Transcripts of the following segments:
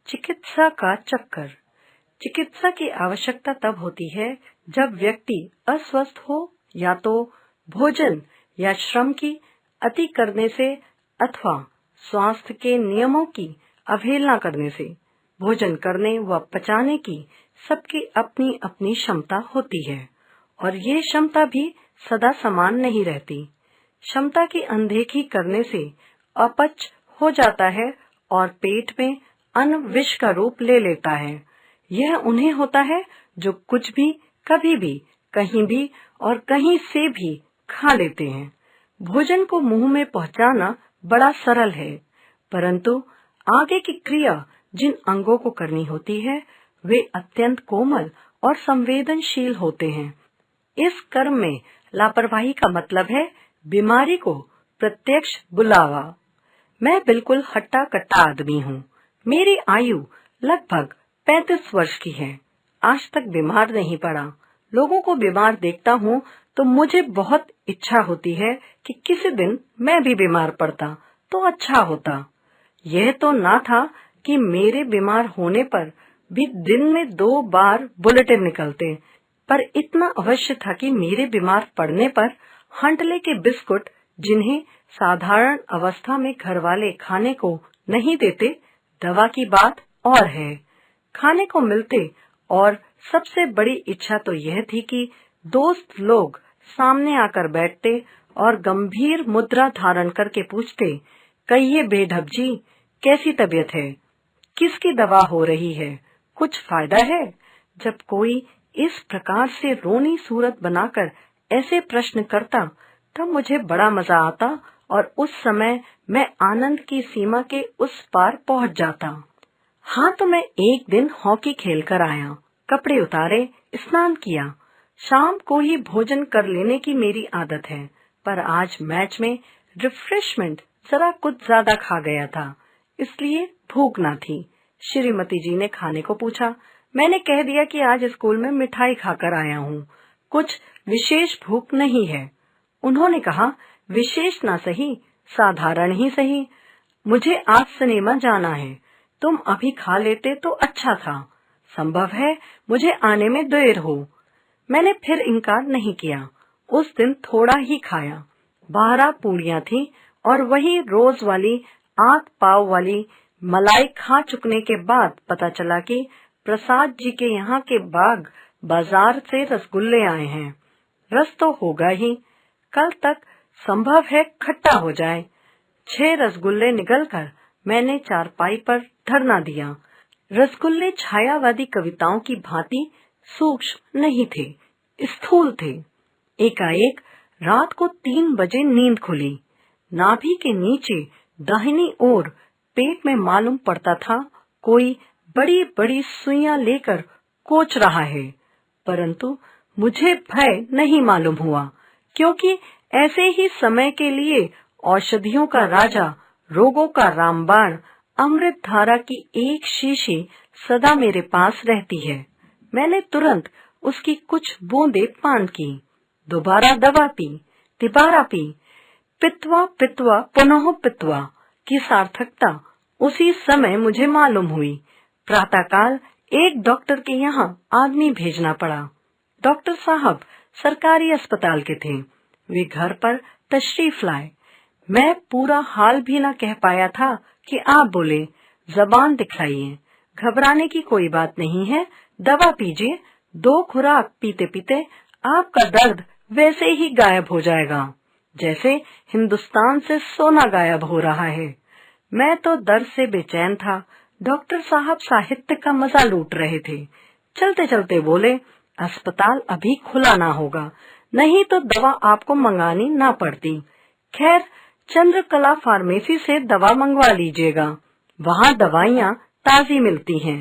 चिकित्सा का चक्कर। चिकित्सा की आवश्यकता तब होती है जब व्यक्ति अस्वस्थ हो, या तो भोजन या श्रम की अति करने से अथवा स्वास्थ्य के नियमों की अवहेलना करने से। भोजन करने व पचाने की सबकी अपनी अपनी क्षमता होती है और ये क्षमता भी सदा समान नहीं रहती। क्षमता की अनदेखी करने से अपच हो जाता है और पेट में अन्न विष का रूप ले लेता है। यह उन्हें होता है जो कुछ भी, कभी भी, कहीं भी और कहीं से भी खा लेते हैं। भोजन को मुंह में पहुंचाना बड़ा सरल है, परंतु आगे की क्रिया जिन अंगों को करनी होती है वे अत्यंत कोमल और संवेदनशील होते हैं। इस कर्म में लापरवाही का मतलब है बीमारी को प्रत्यक्ष बुलावा। मैं बिल्कुल हट्टा कट्टा आदमी हूँ। मेरी आयु लगभग 35 वर्ष की है। आज तक बीमार नहीं पड़ा। लोगों को बीमार देखता हूँ तो मुझे बहुत इच्छा होती है कि किसी दिन मैं भी बीमार पड़ता तो अच्छा होता। यह तो ना था कि मेरे बीमार होने पर भी दिन में 2 बार बुलेटिन निकलते, पर इतना अवश्य था कि मेरे बीमार पड़ने पर हंटले के बिस्कुट, जिन्हें साधारण अवस्था में घरवाले खाने को नहीं देते, दवा की बात और है, खाने को मिलते। और सबसे बड़ी इच्छा तो यह थी कि दोस्त लोग सामने आकर बैठते और गंभीर मुद्रा धारण करके पूछते, कहिए बेढब जी, कैसी तबीयत है, किसकी दवा हो रही है, कुछ फायदा है। जब कोई इस प्रकार से रोनी सूरत बनाकर ऐसे प्रश्न करता तब मुझे बड़ा मजा आता और उस समय मैं आनंद की सीमा के उस पार पहुंच जाता। हाँ, तो मैं एक दिन हॉकी खेल कर आया, कपड़े उतारे, स्नान किया। शाम को ही भोजन कर लेने की मेरी आदत है, पर आज मैच में रिफ्रेशमेंट जरा कुछ ज्यादा खा गया था, इसलिए भूख न थी। श्रीमती जी ने खाने को पूछा। मैंने कह दिया कि आज स्कूल में मिठाई खाकर आया हूँ, कुछ विशेष भूख नहीं है। उन्होंने कहा, विशेष ना सही, साधारण ही सही, मुझे आज सिनेमा जाना है, तुम अभी खा लेते तो अच्छा था, संभव है मुझे आने में देर हो। मैंने फिर इनकार नहीं किया। उस दिन थोड़ा ही खाया। 12 पूड़ियां थी और वही रोज वाली 8 पाव वाली मलाई खा चुकने के बाद पता चला कि प्रसाद जी के यहाँ के बाजार से रसगुल्ले आए हैं। रस तो होगा ही, कल तक संभव है खट्टा हो जाए। 6 रसगुल्ले निगलकर मैंने चारपाई पर धरना दिया। रसगुल्ले छायावादी कविताओं की भांति सूक्ष्म नहीं थे, स्थूल थे। एकाएक रात को 3 बजे नींद खुली। नाभि के नीचे दाहिनी ओर पेट में मालूम पड़ता था कोई बड़ी बड़ी सुइयां लेकर कोच रहा है, परंतु मुझे भय नहीं मालूम हुआ, क्योंकि ऐसे ही समय के लिए औषधियों का राजा, रोगों का रामबाण, अमृत धारा की एक शीशी सदा मेरे पास रहती है। मैंने तुरंत उसकी कुछ बूंदें पान की, दोबारा दवा पी, तिबारा पी। पित्वा पित्वा पुनः पित्वा की सार्थकता उसी समय मुझे मालूम हुई। प्रातःकाल एक डॉक्टर के यहाँ आदमी भेजना पड़ा। डॉक्टर साहब सरकारी अस्पताल के थे। वे घर पर तशरीफ लाए। मैं पूरा हाल भी न कह पाया था कि आप बोले, जबान दिखलाइए, घबराने की कोई बात नहीं है, दवा पीजिए, 2 खुराक पीते पीते आपका दर्द वैसे ही गायब हो जाएगा, जैसे हिंदुस्तान से सोना गायब हो रहा है। मैं तो दर्द से बेचैन था। डॉक्टर साहब साहित्य का मजा लूट रहे थे। चलते चलते बोले, अस्पताल अभी खुला ना होगा, नहीं तो दवा आपको मंगानी ना पड़ती। खैर, चंद्रकला फार्मेसी से दवा मंगवा लीजिएगा, वहाँ दवाइयाँ ताजी मिलती हैं।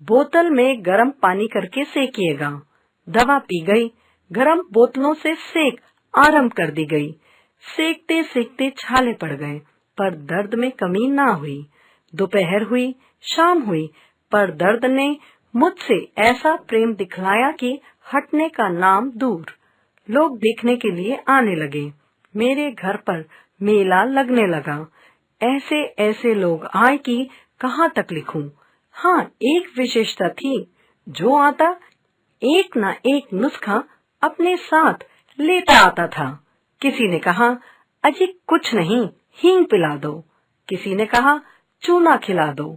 बोतल में गर्म पानी करके सेकिएगा। दवा पी गई। गर्म बोतलों से सेक आरंभ कर दी गई। सेकते सेकते छाले पड़ गए, पर दर्द में कमी ना हुई। दोपहर हुई, शाम हुई, पर दर्द ने मुझसे ऐसा प्रेम दिखलाया कि हटने का नाम दूर। लोग देखने के लिए आने लगे। मेरे घर पर मेला लगने लगा। ऐसे ऐसे लोग आए कि कहाँ तक लिखूं। हाँ, एक विशेषता थी, जो आता एक ना एक नुस्खा अपने साथ लेता आता था। किसी ने कहा, अजी कुछ नहीं, हींग पिला दो। किसी ने कहा, चूना खिला दो।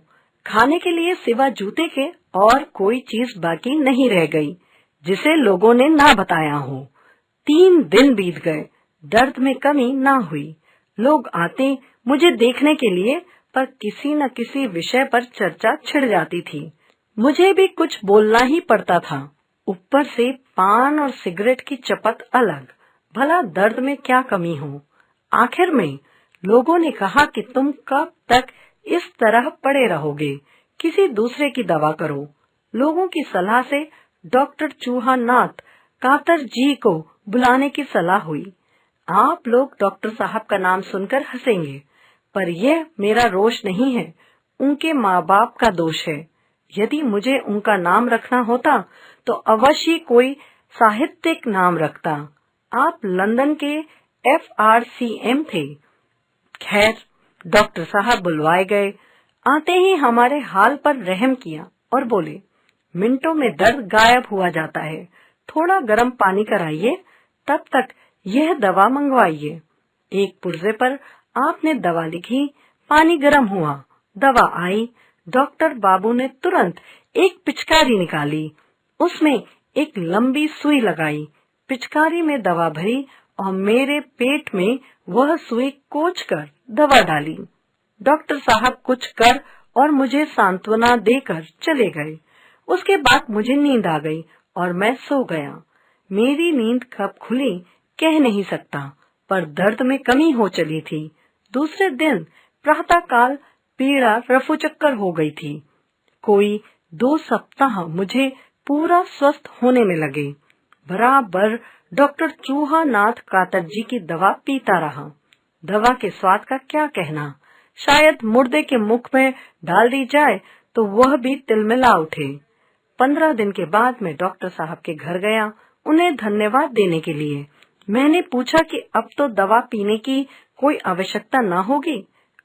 खाने के लिए सिवा जूते के और कोई चीज बाकी नहीं रह गई, जिसे लोगों ने ना बताया हो। 3 दिन बीत गए, दर्द में कमी ना हुई। लोग आते मुझे देखने के लिए, पर किसी न किसी विषय पर चर्चा छिड़ जाती थी। मुझे भी कुछ बोलना ही पड़ता था। ऊपर से पान और सिगरेट की चपत अलग, भला दर्द में क्या कमी हो। आखिर में लोगों ने कहा कि तुम कब तक इस तरह पड़े रहोगे, किसी दूसरे की दवा करो। लोगों की सलाह से डॉक्टर चूहा नाथ कातर जी को बुलाने की सलाह हुई। आप लोग डॉक्टर साहब का नाम सुनकर हंसेंगे, पर यह मेरा रोष नहीं है, उनके माँ बाप का दोष है। यदि मुझे उनका नाम रखना होता तो अवश्य कोई साहित्यिक नाम रखता। आप लंदन के FRCM थे। खैर, डॉक्टर साहब बुलवाए गए। आते ही हमारे हाल पर रहम किया और बोले, मिनटों में दर्द गायब हुआ जाता है, थोड़ा गर्म पानी कराइए, तब तक यह दवा मंगवाइए। एक पुर्जे पर आपने दवा लिखी, पानी गर्म हुआ, दवा आई। डॉक्टर बाबू ने तुरंत एक पिचकारी निकाली, उसमें एक लंबी सुई लगाई, पिचकारी में दवा भरी और मेरे पेट में वह सुई कोचकर दवा डाली। डॉक्टर साहब कुछ कर और मुझे सांत्वना देकर चले गए। उसके बाद मुझे नींद आ गई और मैं सो गया। मेरी नींद कब खुली कह नहीं सकता, पर दर्द में कमी हो चली थी। दूसरे दिन प्रातःकाल पीड़ा रफूचक्कर हो गई थी। कोई 2 सप्ताह मुझे पूरा स्वस्थ होने में लगे। बराबर डॉक्टर चूहा नाथ कातर जी की दवा पीता रहा। दवा के स्वाद का क्या कहना, शायद मुर्दे के मुख में डाल दी जाए तो वह भी तिलमिला उठे। 15 दिन के बाद मैं डॉक्टर साहब के घर गया, उन्हें धन्यवाद देने के लिए। मैंने पूछा कि अब तो दवा पीने की कोई आवश्यकता न होगी।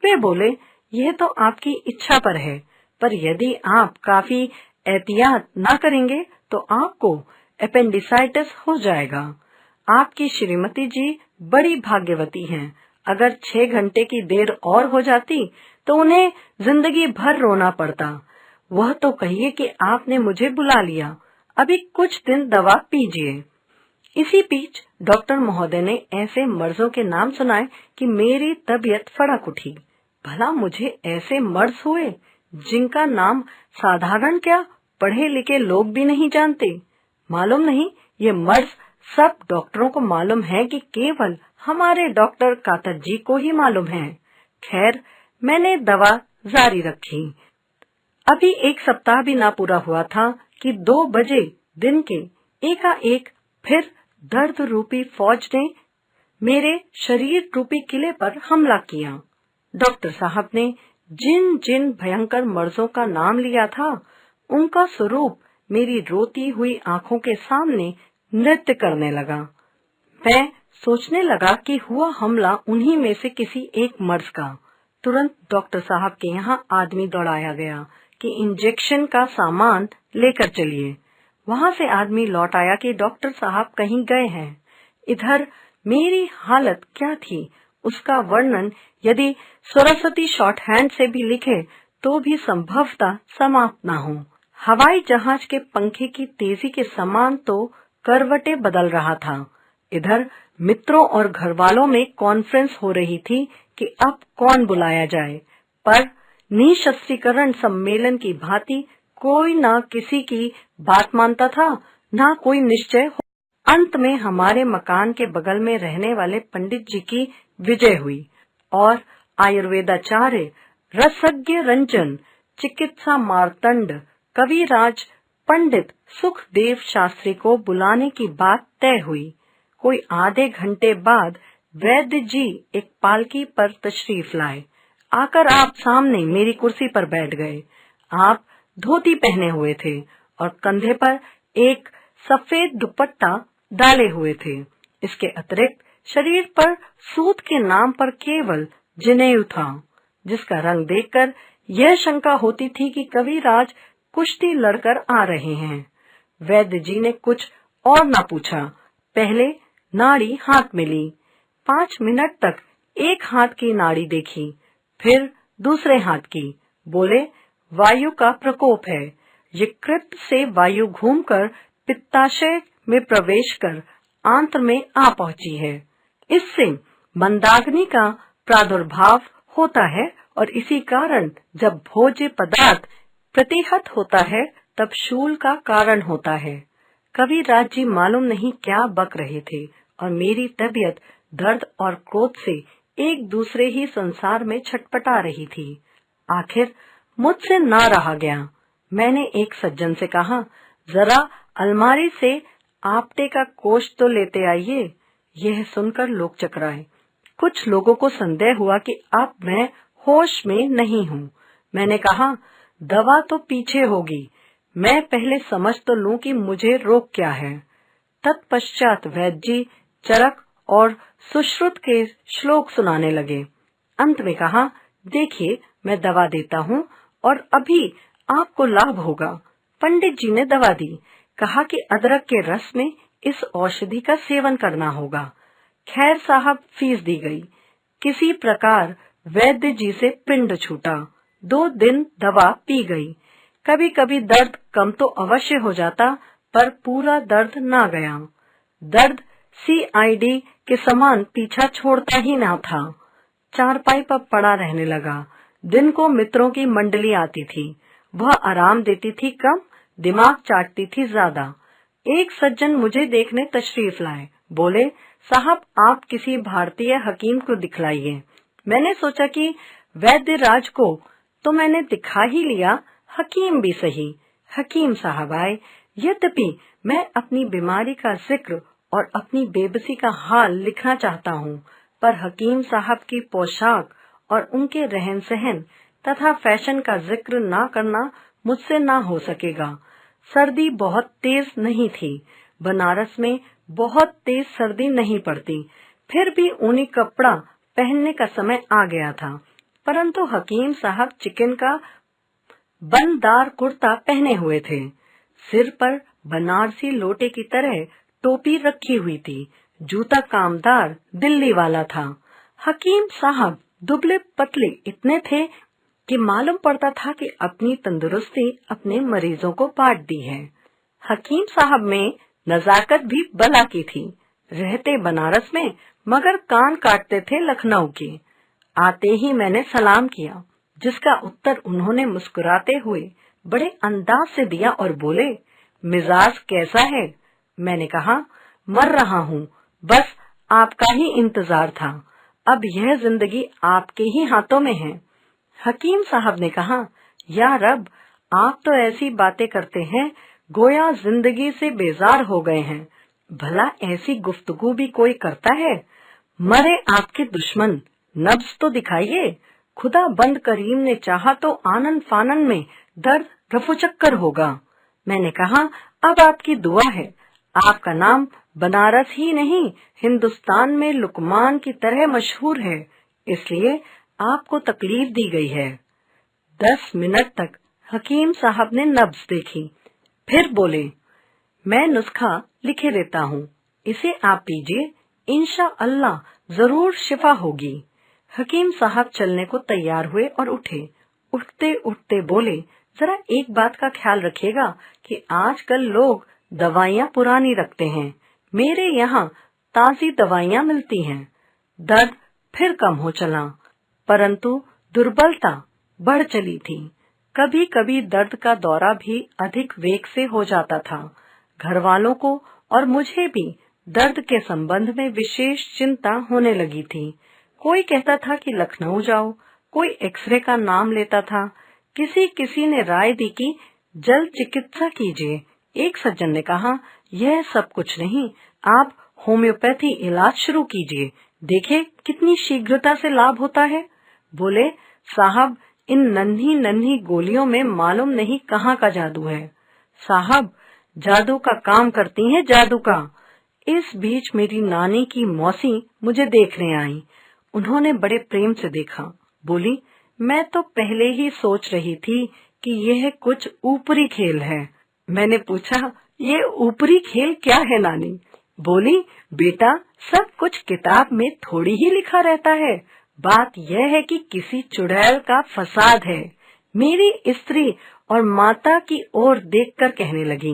वे बोले, यह तो आपकी इच्छा पर है, पर यदि आप काफी एहतियात न करेंगे तो आपको अपेंडिसाइटिस हो जाएगा। आपकी श्रीमती जी बड़ी भाग्यवती हैं। अगर 6 घंटे की देर और हो जाती तो उन्हें जिंदगी भर रोना पड़ता। वह तो कहिए कि आपने मुझे बुला लिया, अभी कुछ दिन दवा पीजिए। इसी बीच डॉक्टर महोदय ने ऐसे मर्जों के नाम सुनाए कि मेरी तबीयत फड़क उठी। भला मुझे ऐसे मर्ज हुए जिनका नाम साधारण क्या, पढ़े लिखे लोग भी नहीं जानते। मालूम नहीं ये मर्ज सब डॉक्टरों को मालूम है कि केवल हमारे डॉक्टर कातर जी को ही मालूम है। खैर, मैंने दवा जारी रखी। अभी 1 सप्ताह भी ना पूरा हुआ था कि 2 बजे दिन के एकाएक फिर दर्द रूपी फौज ने मेरे शरीर रूपी किले पर हमला किया। डॉक्टर साहब ने जिन जिन भयंकर मर्जों का नाम लिया था, उनका स्वरूप मेरी रोती हुई आंखों के सामने नृत्य करने लगा। मैं सोचने लगा कि हुआ हमला उन्हीं में से किसी एक मर्ज का। तुरंत डॉक्टर साहब के यहाँ आदमी दौड़ाया गया कि इंजेक्शन का सामान लेकर चलिए। वहाँ से आदमी लौट आया कि डॉक्टर साहब कहीं गए हैं। इधर मेरी हालत क्या थी, उसका वर्णन यदि सरस्वती शॉर्टहैंड से भी लिखे तो भी संभवतः समाप्त न हो। हवाई जहाज के पंखे की तेजी के समान तो करवटें बदल रहा था। इधर मित्रों और घरवालों में कॉन्फ्रेंस हो रही थी कि अब कौन बुलाया जाए, पर निशस्त्रीकरण सम्मेलन की भांति कोई न किसी की बात मानता था, न कोई निश्चय। अंत में हमारे मकान के बगल में रहने वाले पंडित जी की विजय हुई और आयुर्वेदाचार्य, रसज्ञ रंजन, चिकित्सा मार्तंड, कविराज पंडित सुखदेव शास्त्री को बुलाने की बात तय हुई। कोई आधे घंटे बाद वैद्य जी एक पालकी पर तशरीफ लाए। आकर आप सामने मेरी कुर्सी पर बैठ गए। आप धोती पहने हुए थे और कंधे पर एक सफेद दुपट्टा डाले हुए थे। इसके अतिरिक्त शरीर पर सूत के नाम पर केवल जनेऊ था, जिसका रंग देखकर यह शंका होती थी कि कविराज कुश्ती लड़कर आ रहे हैं। वैद्य जी ने कुछ और न पूछा, पहले नाड़ी हाथ में ली। 5 मिनट तक एक हाथ की नाड़ी देखी, फिर दूसरे हाथ की। बोले, वायु का प्रकोप है। यकृत से वायु घूमकर पित्ताशय में प्रवेश कर आंत्र में आ पहुंची है। इससे मंदाग्नि का प्रादुर्भाव होता है और इसी कारण जब भोज्य पदार्थ प्रतिहत होता है तब शूल का कारण होता है। कविराज जी मालूम नहीं क्या बक रहे थे और मेरी तबीयत दर्द और क्रोध से एक दूसरे ही संसार में छटपटा रही थी। आखिर मुझसे ना रहा गया। मैंने एक सज्जन से कहा, जरा अलमारी से आपटे का कोष तो लेते आइए। यह सुनकर लोग चकराए। कुछ लोगों को संदेह हुआ कि अब मैं होश में नहीं हूँ। मैंने कहा, दवा तो पीछे होगी, मैं पहले समझ तो लूं कि मुझे रोग क्या है। तत्पश्चात वैद्य जी चरक और सुश्रुत के श्लोक सुनाने लगे। अंत में कहा, देखिए मैं दवा देता हूँ और अभी आपको लाभ होगा। पंडित जी ने दवा दी, कहा कि अदरक के रस में इस औषधि का सेवन करना होगा। खैर साहब, फीस दी गई। किसी प्रकार वैद्य जी से पिंड छूटा। 2 दिन दवा पी गई। कभी कभी दर्द कम तो अवश्य हो जाता, पर पूरा दर्द ना गया। दर्द CID के समान पीछा छोड़ता ही ना था। चारपाई पर पड़ा रहने लगा। दिन को मित्रों की मंडली आती थी, वह आराम देती थी कम, दिमाग चाटती थी ज्यादा। एक सज्जन मुझे देखने तशरीफ लाए। बोले, साहब आप किसी भारतीय हकीम को दिखलाइए। मैंने सोचा कि वैद्य राज को तो मैंने दिखा ही लिया, हकीम भी सही। हकीम साहब आए। यद्यपि मैं अपनी बीमारी का जिक्र और अपनी बेबसी का हाल लिखना चाहता हूँ, पर हकीम साहब की पोशाक और उनके रहन सहन तथा फैशन का जिक्र ना करना मुझसे ना हो सकेगा। सर्दी बहुत तेज नहीं थी। बनारस में बहुत तेज सर्दी नहीं पड़ती, फिर भी ऊनी कपड़ा पहनने का समय आ गया था। परंतु हकीम साहब चिकन का बनदार कुर्ता पहने हुए थे। सिर पर बनारसी लोटे की तरह टोपी रखी हुई थी। जूता कामदार दिल्ली वाला था। हकीम साहब दुबले पतले इतने थे कि मालूम पड़ता था कि अपनी तंदुरुस्ती अपने मरीजों को बांट दी है। हकीम साहब में नजाकत भी बला की थी। रहते बनारस में मगर कान काटते थे लखनऊ के। आते ही मैंने सलाम किया, जिसका उत्तर उन्होंने मुस्कुराते हुए बड़े अंदाज से दिया और बोले, मिजाज कैसा है? मैंने कहा, मर रहा हूँ, बस आपका ही इंतजार था। अब यह जिंदगी आपके ही हाथों में है। हकीम साहब ने कहा, या रब, आप तो ऐसी बातें करते हैं गोया जिंदगी से बेजार हो गए हैं। भला ऐसी गुफ्तगू भी कोई करता है? मरे आपके दुश्मन, नब्ज तो दिखाइए। खुदा बंद करीम ने चाहा तो आनन फानन में दर्द रफूचक्कर होगा। मैंने कहा, अब आपकी दुआ है। आपका नाम बनारस ही नहीं हिंदुस्तान में लुकमान की तरह मशहूर है, इसलिए आपको तकलीफ दी गई है। 10 मिनट तक हकीम साहब ने नब्ज देखी, फिर बोले, मैं नुस्खा लिखे देता हूँ, इसे आप पीजिए, इंशाअल्लाह जरूर शिफा होगी। हकीम साहब चलने को तैयार हुए और उठे। उठते उठते बोले, जरा एक बात का ख्याल रखिएगा कि आजकल लोग दवाइयाँ पुरानी रखते हैं। मेरे यहाँ ताजी दवाइयाँ मिलती हैं। दर्द फिर कम हो चला, परंतु दुर्बलता बढ़ चली थी। कभी कभी दर्द का दौरा भी अधिक वेग से हो जाता था। घर वालों को और मुझे भी दर्द के संबंध में विशेष चिंता होने लगी थी। कोई कहता था कि लखनऊ जाओ, कोई एक्सरे का नाम लेता था। किसी ने राय दी कि जल चिकित्सा कीजिए। एक सज्जन ने कहा, यह सब कुछ नहीं, आप होम्योपैथी इलाज शुरू कीजिए, देखे कितनी शीघ्रता से लाभ होता है। बोले, साहब इन नन्ही नन्ही गोलियों में मालूम नहीं कहाँ का जादू है। साहब जादू का काम करती हैं, जादू का। इस बीच मेरी नानी की मौसी मुझे देखने आई। उन्होंने बड़े प्रेम से देखा। बोली, मैं तो पहले ही सोच रही थी कि यह कुछ ऊपरी खेल है। मैंने पूछा, ये ऊपरी खेल क्या है नानी? बोली, बेटा सब कुछ किताब में थोड़ी ही लिखा रहता है। बात यह है कि किसी चुड़ैल का फसाद है। मेरी स्त्री और माता की ओर देखकर कहने लगी,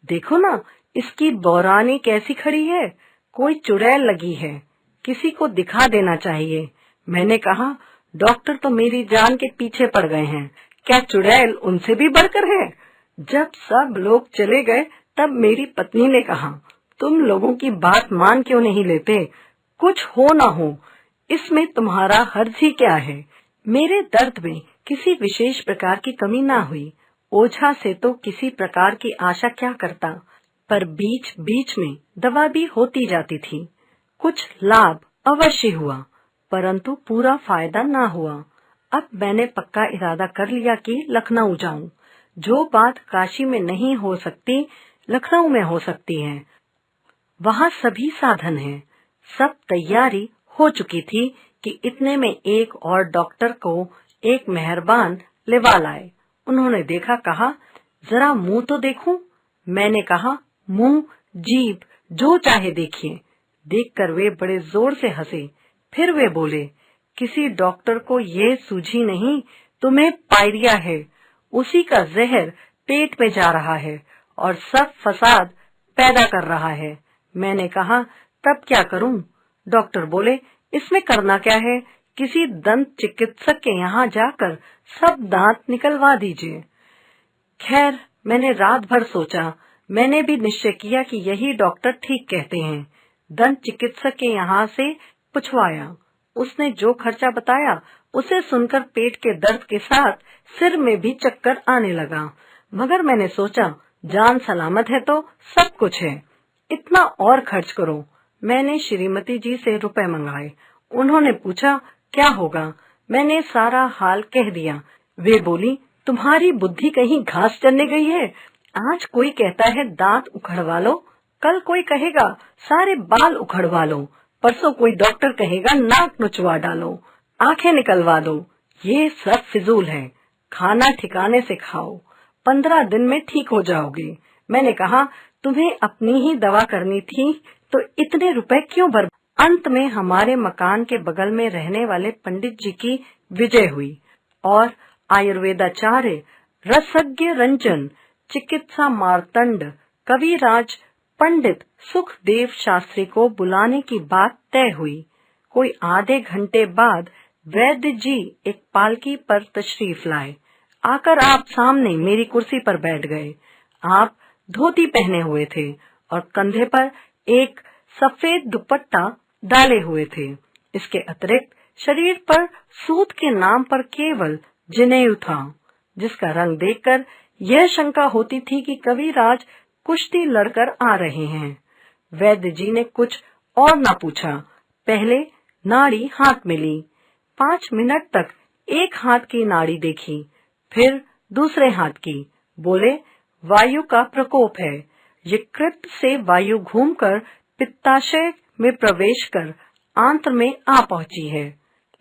देखो ना, इसकी बौरानी कैसी खड़ी है, कोई चुड़ैल लगी है, किसी को दिखा देना चाहिए। मैंने कहा, डॉक्टर तो मेरी जान के पीछे पड़ गए हैं, क्या चुड़ैल उनसे भी बढ़कर है? जब सब लोग चले गए तब मेरी पत्नी ने कहा, तुम लोगों की बात मान क्यों नहीं लेते? कुछ हो ना हो, इसमें तुम्हारा हर्ज ही क्या है? मेरे दर्द में किसी विशेष प्रकार की कमी ना हुई। ओझा से तो किसी प्रकार की आशा क्या करता, पर बीच बीच में दवा भी होती जाती थी। कुछ लाभ अवश्य हुआ, परंतु पूरा फायदा ना हुआ। अब मैंने पक्का इरादा कर लिया कि लखनऊ जाऊं। जो बात काशी में नहीं हो सकती, लखनऊ में हो सकती है। वहाँ सभी साधन हैं। सब तैयारी हो चुकी थी कि इतने में एक और डॉक्टर को एक मेहरबान लेवा लाए। उन्होंने देखा, कहा, जरा मुंह तो देखूं। मैंने कहा, मुंह, जीभ, जो चाहे देखिए। देखकर वे बड़े जोर से हंसे। फिर वे बोले, किसी डॉक्टर को ये सूझी नहीं, तुम्हें पायरिया है, उसी का जहर पेट में जा रहा है और सब फसाद पैदा कर रहा है। मैंने कहा, तब क्या करूं? डॉक्टर बोले, इसमें करना क्या है, किसी दंत चिकित्सक के यहाँ जाकर सब दांत निकलवा दीजिए। खैर, मैंने रात भर सोचा। मैंने भी निश्चय किया कि यही डॉक्टर ठीक कहते हैं। दंत चिकित्सक के यहाँ से पूछवाया। उसने जो खर्चा बताया उसे सुनकर पेट के दर्द के साथ सिर में भी चक्कर आने लगा। मगर मैंने सोचा, जान सलामत है तो सब कुछ है, इतना और खर्च करो। मैंने श्रीमती जी से रुपए मंगाए। उन्होंने पूछा, क्या होगा? मैंने सारा हाल कह दिया। वे बोली, तुम्हारी बुद्धि कहीं घास चरने गई है। आज कोई कहता है दांत उखड़वा लो, कल कोई कहेगा सारे बाल उखड़वा लो, परसों कोई डॉक्टर कहेगा नाक नुचवा डालो, आंखें निकलवा दो। ये सब फिजूल है। खाना ठिकाने से खाओ, 15 दिन में ठीक हो जाओगे। मैंने कहा, तुम्हें अपनी ही दवा करनी थी तो इतने रुपए क्यों बर्बाद? अंत में हमारे मकान के बगल में रहने वाले पंडित जी की विजय हुई और आयुर्वेदाचार्य, रसज्ञ रंजन, चिकित्सा मार्तंड, कविराज पंडित सुखदेव शास्त्री को बुलाने की बात तय हुई। कोई आधे घंटे बाद वैद्य जी एक पालकी पर तशरीफ लाए। आकर आप सामने मेरी कुर्सी पर बैठ गए। आप धोती पहने हुए थे और कंधे पर एक सफेद दुपट्टा डाले हुए थे। इसके अतिरिक्त शरीर पर सूत के नाम पर केवल जनेऊ था, जिसका रंग देखकर यह शंका होती थी कि कविराज कुश्ती लड़कर आ रहे हैं। वैद्य जी ने कुछ और न पूछा, पहले नाड़ी हाथ में ली। 5 मिनट तक एक हाथ की नाड़ी देखी, फिर दूसरे हाथ की। बोले, वायु का प्रकोप है। यकृत से वायु घूमकर पित्ताशय में प्रवेश कर आंत्र में आ पहुंची है।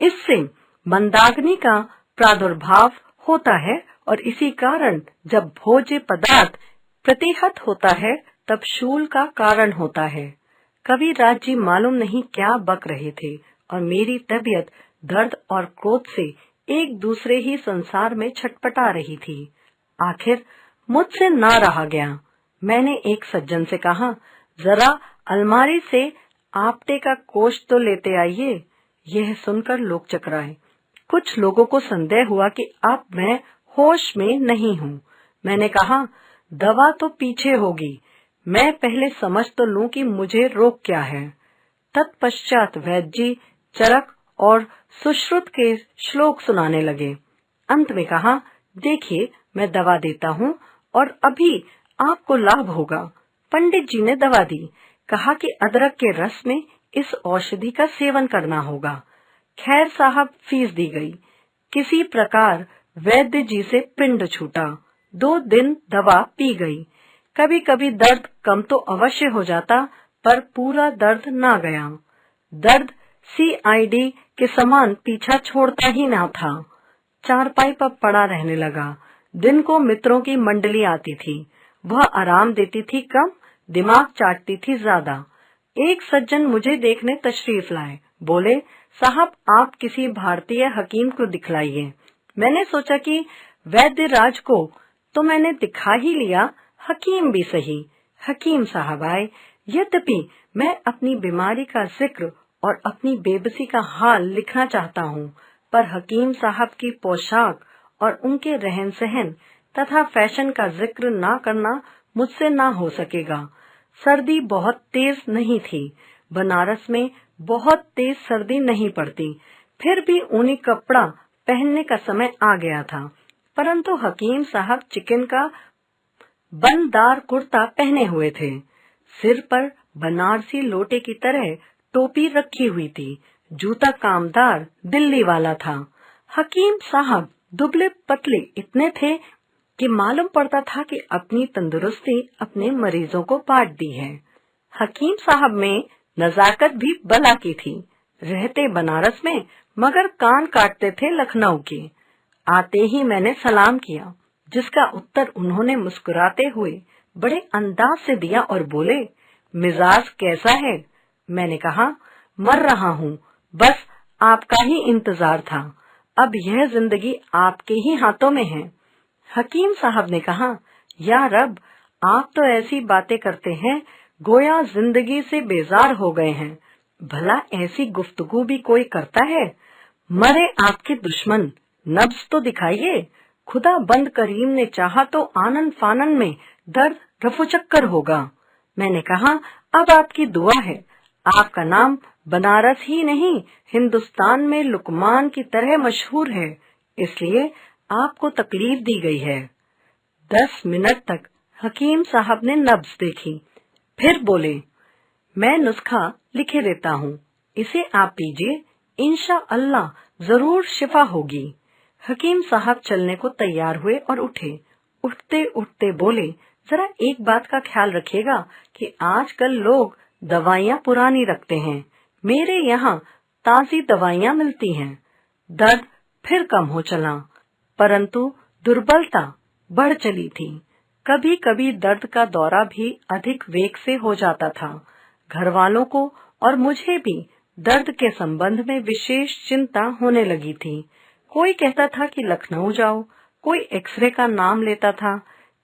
इससे मंदाग्नि का प्रादुर्भाव होता है और इसी कारण जब भोज्य पदार्थ प्रतिहत होता है तब शूल का कारण होता है। कविराज जी मालूम नहीं क्या बक रहे थे और मेरी तबीयत दर्द और क्रोध से एक दूसरे ही संसार में छटपटा रही थी। आखिर मुझसे ना रहा गया। मैंने एक सज्जन से कहा, जरा अलमारी से आपटे का कोष तो लेते आइए। यह सुनकर लोग चकराए। कुछ लोगों को संदेह हुआ कि अब मैं होश में नहीं हूँ। मैंने कहा, दवा तो पीछे होगी, मैं पहले समझ तो लूं कि मुझे रोग क्या है। तत्पश्चात वैद्य जी चरक और सुश्रुत के श्लोक सुनाने लगे। अंत में कहा, देखिए मैं दवा देता हूँ और अभी आपको लाभ होगा। पंडित जी ने दवा दी, कहा कि अदरक के रस में इस औषधि का सेवन करना होगा। खैर साहब, फीस दी गई। किसी प्रकार वैद्य जी से पिंड छूटा। 2 दिन दवा पी गई। कभी कभी दर्द कम तो अवश्य हो जाता, पर पूरा दर्द ना गया। दर्द CID के समान पीछा छोड़ता ही ना था। चारपाई पर पड़ा रहने लगा। दिन को मित्रों की मंडली आती थी। वह आराम देती थी कम, दिमाग चाटती थी ज्यादा। एक सज्जन मुझे देखने तशरीफ लाए। बोले, साहब आप किसी भारतीय हकीम को दिखलाइए। मैंने सोचा कि वैद्य राज को तो मैंने दिखा ही लिया, हकीम भी सही। हकीम साहब आए। यद्यपि मैं अपनी बीमारी का जिक्र और अपनी बेबसी का हाल लिखना चाहता हूँ, पर हकीम साहब की पोशाक और उनके रहन सहन तथा फैशन का जिक्र ना करना मुझसे ना हो सकेगा। सर्दी बहुत तेज नहीं थी। बनारस में बहुत तेज सर्दी नहीं पड़ती। फिर भी ऊनी कपड़ा पहनने का समय आ गया था। परंतु हकीम साहब चिकन का बनदार कुर्ता पहने हुए थे। सिर पर बनारसी लोटे की तरह टोपी रखी हुई थी। जूता कामदार दिल्ली वाला था। हकीम साहब दुबले पतले इतने थे कि मालूम पड़ता था कि अपनी तंदुरुस्ती अपने मरीजों को बांट दी है। हकीम साहब में नजाकत भी बला की थी। रहते बनारस में मगर कान काटते थे लखनऊ के। आते ही मैंने सलाम किया, जिसका उत्तर उन्होंने मुस्कुराते हुए बड़े अंदाज से दिया और बोले, मिजाज कैसा है? मैंने कहा, मर रहा हूँ, बस आपका ही इंतजार था। अब यह जिंदगी आपके ही हाथों में है। हकीम साहब ने कहा, या रब, आप तो ऐसी बातें करते हैं गोया जिंदगी से बेजार हो गए हैं। भला ऐसी गुफ्तगू भी कोई करता है? मरे आपके दुश्मन, नब्ज तो दिखाइए। खुदा बंद करीम ने चाहा तो आनन फानन में दर्द रफू चक्कर होगा। मैंने कहा, अब आपकी दुआ है। आपका नाम बनारस ही नहीं हिंदुस्तान में लुकमान की तरह मशहूर है, इसलिए आपको तकलीफ दी गई है। 10 मिनट तक हकीम साहब ने नब्ज देखी, फिर बोले, मैं नुस्खा लिखे देता हूँ, इसे आप पीजिए, इंशाअल्लाह जरूर शिफा होगी। हकीम साहब चलने को तैयार हुए और उठे। उठते उठते बोले, जरा एक बात का ख्याल रखिएगा कि आजकल लोग दवाइयाँ पुरानी रखते हैं। मेरे यहाँ ताजी दवाइयाँ मिलती हैं। दर्द फिर कम हो चला, परंतु दुर्बलता बढ़ चली थी। कभी कभी दर्द का दौरा भी अधिक वेग से हो जाता था। घर वालों को और मुझे भी दर्द के संबंध में विशेष चिंता होने लगी थी। कोई कहता था कि लखनऊ जाओ, कोई एक्सरे का नाम लेता था।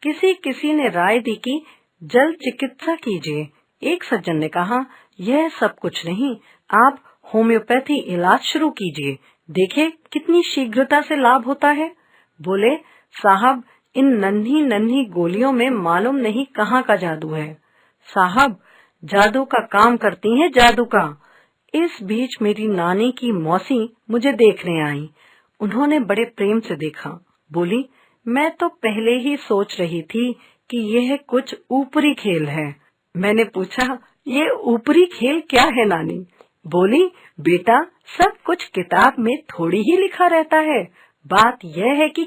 किसी ने राय दी कि जल्द चिकित्सा कीजिए। एक सज्जन ने कहा, यह सब कुछ नहीं, आप होम्योपैथी इलाज शुरू कीजिए, देखे कितनी शीघ्रता से लाभ होता है। बोले, साहब इन नन्ही नन्ही गोलियों में मालूम नहीं कहाँ का जादू है। साहब जादू का काम करती हैं, जादू का। इस बीच मेरी नानी की मौसी मुझे देखने आई। उन्होंने बड़े प्रेम से देखा। बोली, मैं तो पहले ही सोच रही थी कि यह कुछ ऊपरी खेल है। मैंने पूछा, ये ऊपरी खेल क्या है नानी? बोली, बेटा सब कुछ किताब में थोड़ी ही लिखा रहता है। बात यह है कि